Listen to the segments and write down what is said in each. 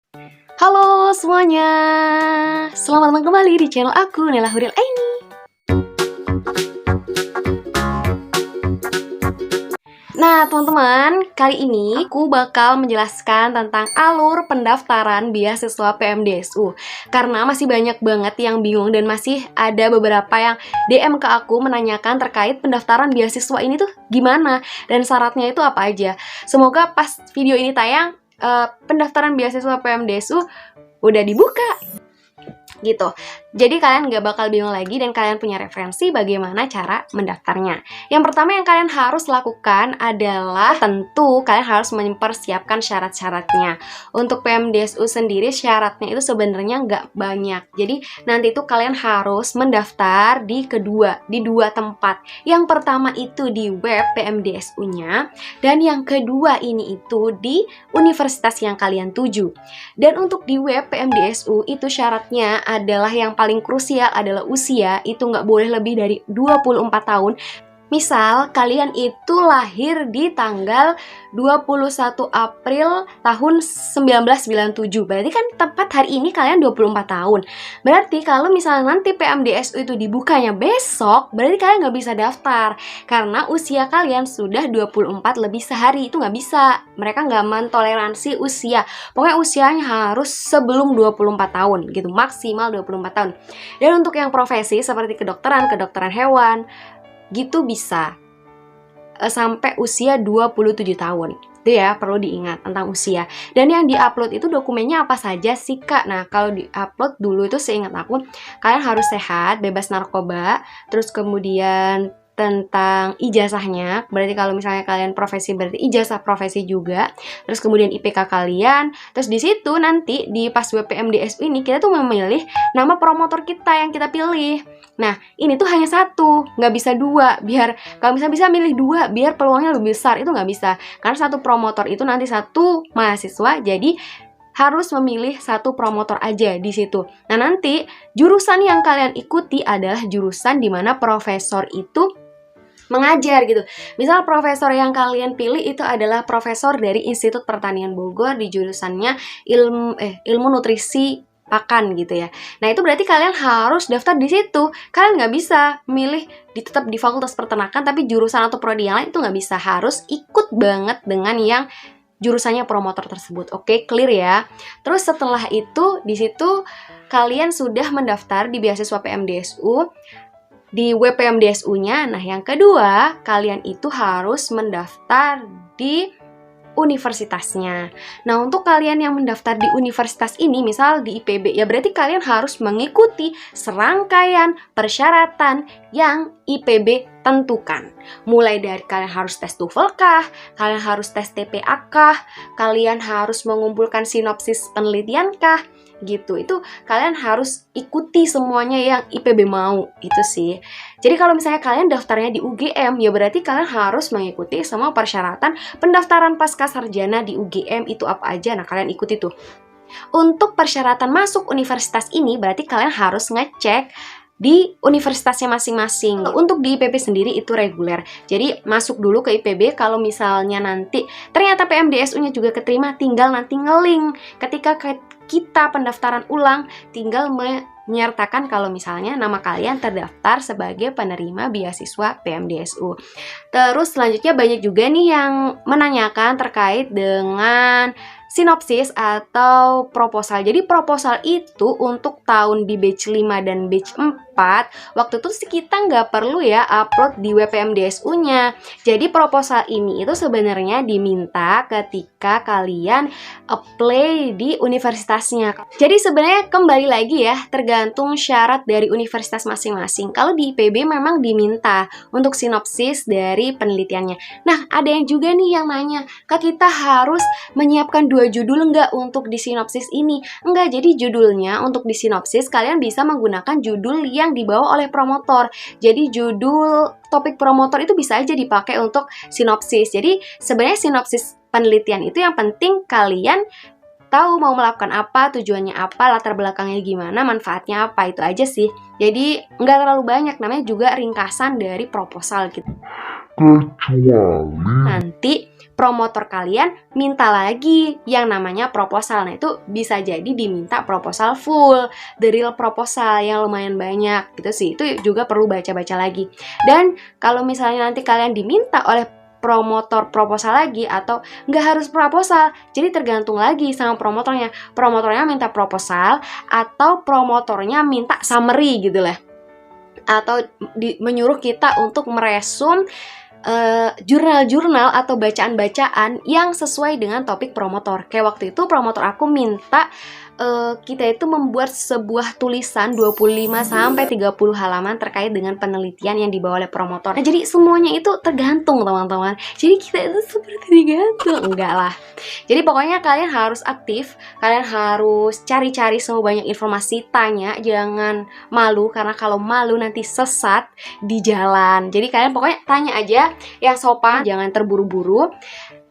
Halo semuanya, selamat datang kembali di channel aku, Nela Huril Aini. Nah teman-teman, kali ini aku bakal menjelaskan tentang alur pendaftaran beasiswa PMDSU. Karena masih banyak banget yang bingung dan masih ada beberapa yang DM ke aku menanyakan terkait pendaftaran beasiswa ini tuh gimana dan syaratnya itu apa aja. Semoga pas video ini tayang, pendaftaran beasiswa PMDSU udah dibuka gitu. Jadi kalian gak bakal bingung lagi dan kalian punya referensi bagaimana cara mendaftarnya. Yang pertama yang kalian harus lakukan adalah tentu kalian harus mempersiapkan syarat-syaratnya. Untuk PMDSU sendiri syaratnya itu sebenarnya nggak banyak. Jadi nanti itu kalian harus mendaftar di dua tempat. Yang pertama itu di web PMDSU-nya dan yang kedua ini itu di universitas yang kalian tuju. Dan untuk di web PMDSU itu syaratnya adalah yang paling krusial adalah usia, itu nggak boleh lebih dari 24 tahun. Misal kalian itu lahir di tanggal 21 April tahun 1997, berarti kan tepat hari ini kalian 24 tahun. Berarti kalau misalnya nanti PMDSU itu dibukanya besok, berarti kalian nggak bisa daftar karena usia kalian sudah 24 lebih sehari, itu nggak bisa. Mereka nggak mentoleransi usia, pokoknya usianya harus sebelum 24 tahun gitu, maksimal 24 tahun. Dan untuk yang profesi seperti kedokteran hewan gitu bisa sampai usia 27 tahun. Itu ya, perlu diingat tentang usia. Dan yang diupload itu dokumennya apa saja sih Kak? Nah, kalau diupload dulu itu seingat aku, kalian harus sehat, bebas narkoba, terus kemudian tentang ijazahnya, berarti kalau misalnya kalian profesi berarti ijazah profesi juga, terus kemudian IPK kalian, terus di situ nanti di pas WPMDSU ini kita tuh memilih nama promotor kita yang kita pilih. Nah ini tuh hanya satu, nggak bisa dua, biar kalau misalnya bisa milih dua biar peluangnya lebih besar, itu nggak bisa, karena satu promotor itu nanti satu mahasiswa, jadi harus memilih satu promotor aja di situ. Nah nanti jurusan yang kalian ikuti adalah jurusan dimana profesor itu mengajar gitu. Misal profesor yang kalian pilih itu adalah profesor dari Institut Pertanian Bogor di jurusannya ilmu nutrisi pakan gitu ya. Nah itu berarti kalian harus daftar di situ. Kalian nggak bisa milih tetap di Fakultas Peternakan tapi jurusan atau prodi yang lain, itu nggak bisa. Harus ikut banget dengan yang jurusannya promotor tersebut. Oke, clear ya. Terus setelah itu di situ kalian sudah mendaftar di beasiswa PMDSU di web PMDSU-nya. Nah, yang kedua, kalian itu harus mendaftar di universitasnya. Nah, untuk kalian yang mendaftar di universitas ini, misal di IPB, ya berarti kalian harus mengikuti serangkaian persyaratan yang IPB tentukan. Mulai dari kalian harus tes TOEFL kah, kalian harus tes TPA kah, kalian harus mengumpulkan sinopsis penelitian kah, gitu. Itu kalian harus ikuti semuanya yang IPB mau, itu sih. Jadi kalau misalnya kalian daftarnya di UGM, ya berarti kalian harus mengikuti semua persyaratan pendaftaran pasca sarjana di UGM itu apa aja. Nah, kalian ikuti tuh. Untuk persyaratan masuk universitas ini berarti kalian harus ngecek di universitasnya masing-masing. Untuk di IPB sendiri itu reguler. Jadi masuk dulu ke IPB, kalau misalnya nanti ternyata PMDSU-nya juga keterima, tinggal nanti nge-link. Ketika kita pendaftaran ulang, tinggal menyertakan kalau misalnya nama kalian terdaftar sebagai penerima beasiswa PMDSU. Terus selanjutnya banyak juga nih yang menanyakan terkait dengan sinopsis atau proposal. Jadi proposal itu untuk tahun di batch 5 dan batch 4, waktu itu sih kita nggak perlu ya upload di WPMDSU-nya. Jadi proposal ini itu sebenarnya diminta ketika kalian apply di universitasnya. Jadi sebenarnya kembali lagi ya, tergantung syarat dari universitas masing-masing. Kalau di IPB memang diminta untuk sinopsis dari penelitiannya. Nah, ada yang juga nih yang nanya, Kak, kita harus menyiapkan 2 judul nggak untuk di sinopsis ini? Enggak, jadi judulnya untuk di sinopsis kalian bisa menggunakan judul yang dibawa oleh promotor. Jadi judul topik promotor itu bisa aja dipakai untuk sinopsis. Jadi sebenarnya sinopsis penelitian itu yang penting kalian tahu mau melakukan apa, tujuannya apa, latar belakangnya gimana, manfaatnya apa, itu aja sih. Jadi nggak terlalu banyak, namanya juga ringkasan dari proposal gitu. Nanti promotor kalian minta lagi yang namanya proposal. Nah, itu bisa jadi diminta proposal full, the real proposal yang lumayan banyak gitu sih. Itu juga perlu baca-baca lagi. Dan kalau misalnya nanti kalian diminta oleh promotor proposal lagi atau nggak harus proposal, jadi tergantung lagi sama promotornya. Promotornya minta proposal atau promotornya minta summary gitu lah, atau menyuruh kita untuk meresum jurnal-jurnal atau bacaan-bacaan yang sesuai dengan topik promotor. Kayak waktu itu promotor aku minta kita itu membuat sebuah tulisan 25-30 halaman terkait dengan penelitian yang dibawa oleh promotor. Nah, jadi semuanya itu tergantung teman-teman. Jadi kita itu seperti digantung. Enggak lah. Jadi pokoknya kalian harus aktif, kalian harus cari-cari semua banyak informasi, tanya, jangan malu, karena kalau malu nanti sesat di jalan. Jadi kalian pokoknya tanya aja yang sopan, jangan terburu-buru,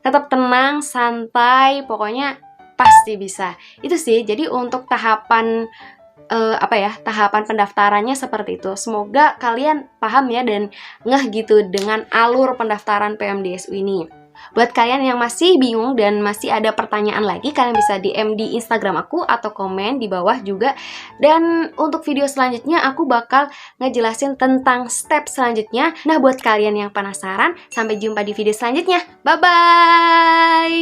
tetap tenang, santai, pokoknya pasti bisa. Itu sih. Jadi untuk tahapan tahapan pendaftarannya seperti itu. Semoga kalian paham ya dan ngeh gitu dengan alur pendaftaran PMDSU ini. Buat kalian yang masih bingung dan masih ada pertanyaan lagi, kalian bisa DM di Instagram aku atau komen di bawah juga. Dan untuk video selanjutnya aku bakal ngejelasin tentang step selanjutnya. Nah, buat kalian yang penasaran, sampai jumpa di video selanjutnya. Bye-bye!